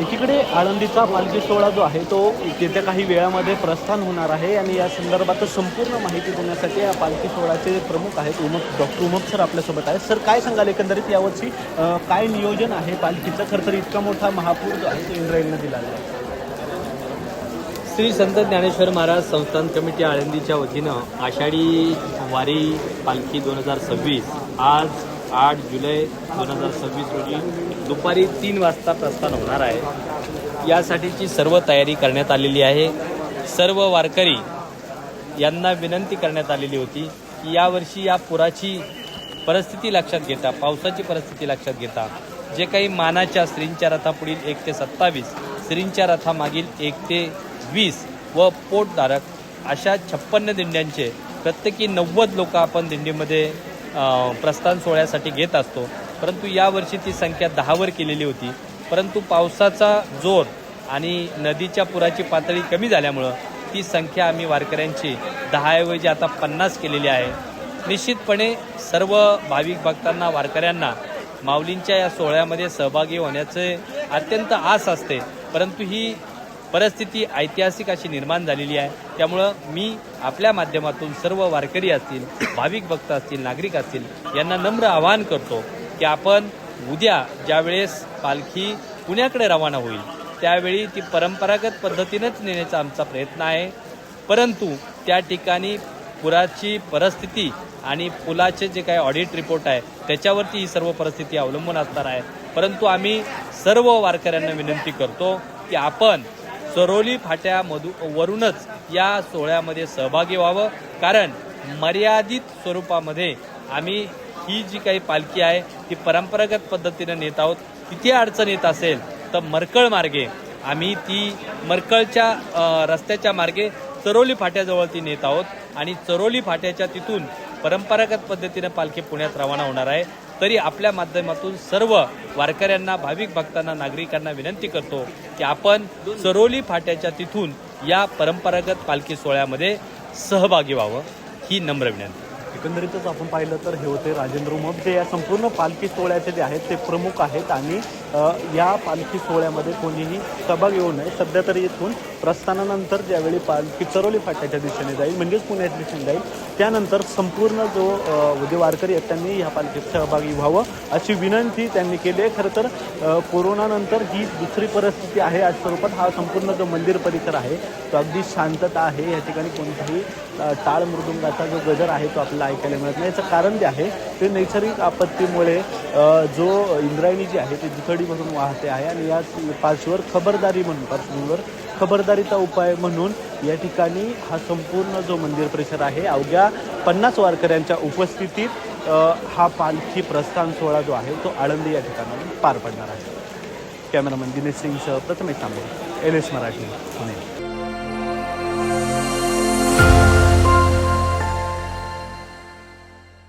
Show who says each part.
Speaker 1: एकीकडे आळंदीचा पालखी सोहळा जो आहे तो येत्या काही वेळामध्ये प्रस्थान होणार आहे आणि या संदर्भात संपूर्ण माहिती देण्यासाठी या पालखी सोहळ्याचे प्रमुख आहेत डॉक्टर उमप सर आपल्यासोबत आहेत. सर, काय सांगाल एकंदरीत यावर्षी काय नियोजन आहे पालखीचं? खरं तर इतका मोठा महापूर जो आहे तो इंद्रायणीनं दिला आहे.
Speaker 2: श्री संत ज्ञानेश्वर महाराज संस्थान कमिटी आळंदीच्या वतीनं आषाढी वारी पालखी 2026 आज 8 जुलै 2026 रोजी दुपारी 3 वाजता प्रस्थान होणार आहे. यासाठीची सर्व तयारी करण्यात आलेली आहे. सर्व वारकरी यांना विनंती करण्यात आलेली होती की यावर्षी या पुराची परिस्थिती लक्षात घेता, पावसाची परिस्थिती लक्षात घेता जे काही मानाच्या श्रींच्या रथापुढील 1 ते 27, श्रींच्या रथामागील 1 ते 20 व पोटधारक अशा 56 दिंड्यांचे प्रत्येकी 90 लोक आपण दिंडीमध्ये प्रस्थान सोहळ्यासाठी घेत असतो. परंतु यावर्षी ती संख्या 10वर केलेली होती. परंतु पावसाचा जोर आणि नदीच्या पुराची पातळी कमी झाल्यामुळं ती संख्या आम्ही वारकऱ्यांची 10 ऐवजी आता 50 केलेली आहे. निश्चितपणे सर्व भाविक भक्तांना, वारकऱ्यांना माऊलींच्या या सोहळ्यामध्ये सहभागी होण्याचे अत्यंत आस असते. परंतु ही परिस्थिती ऐतिहासिक अशी निर्माण झालेली आहे. त्यामुळं मी आपल्या माध्यमातून सर्व वारकरी असतील, भाविक भक्त असतील, नागरिक असतील यांना नम्र आवाहन करतो की आपण उद्या ज्यावेळेस पालखी पुण्याकडे रवाना होईल त्यावेळी ती परंपरागत पद्धतीनेच नेण्याचा आमचा प्रयत्न आहे. परंतु त्या ठिकाणी पुराची परिस्थिती आणि पुलाचे जे काही ऑडिट रिपोर्ट आहे त्याच्यावरती ही सर्व परिस्थिती अवलंबून असणार आहे. परंतु आम्ही सर्व वारकऱ्यांना विनंती करतो की आपण चरोली फाट्यावरूनच या सोहळ्यामध्ये सहभागी व्हावं. कारण मर्यादित स्वरूपामध्ये आम्ही ही जी काही पालखी आहे ती परंपरागत पद्धतीने नेत आहोत. तिथे अडचण येत असेल तर मरकळ मार्गे आम्ही ती मरकळच्या रस्त्याच्या मार्गे चरोली फाट्याजवळ ती नेत आहोत आणि चरोली फाट्याच्या तिथून परंपरागत पद्धतीने पालखी पुण्यात रवाना होणार आहे. तरी आपल्या माध्यमातून सर्व वारकऱ्यांना, भाविक भक्तांना, नागरिकांना विनंती करतो की आपण चरोली फाट्याच्या तिथून या परंपरागत पालखी सोहळ्यामध्ये सहभागी व्हावं, ही नम्र विनंती.
Speaker 1: एकंदरीतच आपण पाहिलं तर हे होते राजेंद्र उमप, जे या संपूर्ण पालखी सोहळ्याचे जे आहेत ते प्रमुख आहेत आणि या पालखी सोहळ्यामध्ये कोणीही सहभाग येऊ नये. सध्या तरी इथून प्रस्थानानंतर ज्यावेळी पालखी चरोली फाट्याच्या दिशेने जाईल, म्हणजेच पुण्याच्या दिशेने जाईल, त्यानंतर संपूर्ण जे वारकरी आहेत त्यांनी ह्या पालखीत सहभागी व्हावं अशी विनंती त्यांनी केली आहे. खरं तर कोरोनानंतर ही दुसरी परिस्थिती आहे. आज स्वरूपात हा संपूर्ण जो मंदिर परिसर आहे तो अगदी शांतता आहे. या ठिकाणी कोणताही टाळ मृदुंगाचा जो गजर आहे तो आपल्याला ऐकायला मिळत नाही. याचं कारण जे आहे ते नैसर्गिक आपत्तीमुळे जो इंद्रायणी जी आहे ती दुथडी भरून वाहते आहे आणि या पार्श्ववर खबरदारीचा उपाय म्हणून या ठिकाणी हा संपूर्ण जो मंदिर परिसर आहे अवघ्या 50 वारकऱ्यांच्या उपस्थितीत हा पालखी प्रस्थान सोहळा जो आहे तो आळंदी या ठिकाणाहून पार पडणार आहे. कॅमेरामन दिनेश सिंगसह प्रथमेश तांबे, LS मराठी, पुणे.